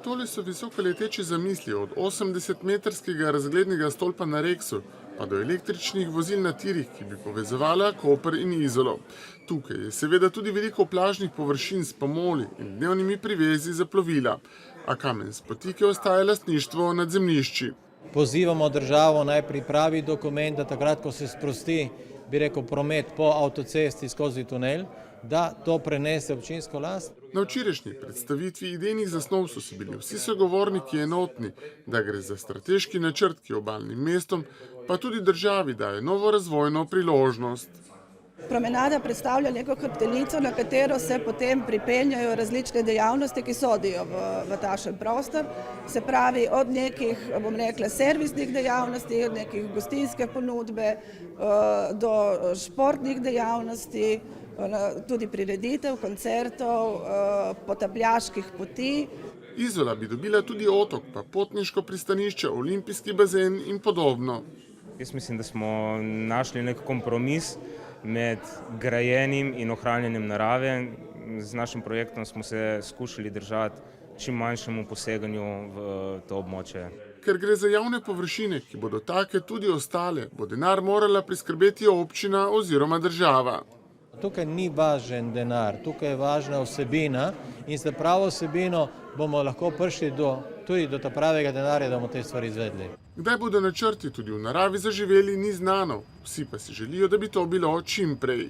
Tole so visokoleteče zamisli od 80-metrskega razglednega stolpa na Reksu, pa do električnih vozil na tirih, ki bi povezovala Koper in Izolo. Tukaj je seveda tudi veliko plažnih površin s pomoli in dnevnimi privezi za plovila, a kamen spotike ostaja lastništvo nad zemljišči. Pozivamo državo naj pripravi dokument, da takrat, ko se sprosti, bi rekel, promet po avtocesti skozi tunel, da to prenese občinsko last. Na včerajšnji predstavitvi idejnih zasnov so si bili vsi sogovorniki enotni, da gre za strateški načrt, ki obalnim mestom, pa tudi državi daje novo razvojno priložnost. Promenada predstavlja neko hrbtenico, na katero se potem pripenjajo različne dejavnosti, ki sodijo v takšen prostor. Se pravi, od nekih, bom rekla, servisnih dejavnosti, od nekih gostinske ponudbe, do športnih dejavnosti, tudi prireditev, koncertov, potapljaških poti. Izola bi dobila tudi otok, pa potniško pristanišče, olimpijski bazen in podobno. Jaz mislim, da smo našli nek kompromis med grajenim in ohranjanjem narave. Z našim projektom smo se skušali držati čim manjšemu poseganju v to območje. Ker gre za javne površine, ki bodo take tudi ostale, bo denar morala priskrbeti občina oziroma država. Tukaj ni važen denar, tukaj je važna vsebina in za pravo vsebino bomo lahko prišli tudi do pravega denarja, da bomo te stvari izvedli. Kdaj bodo načrti tudi v naravi zaživeli, ni znano, vsi pa si želijo, da bi to bilo čim prej.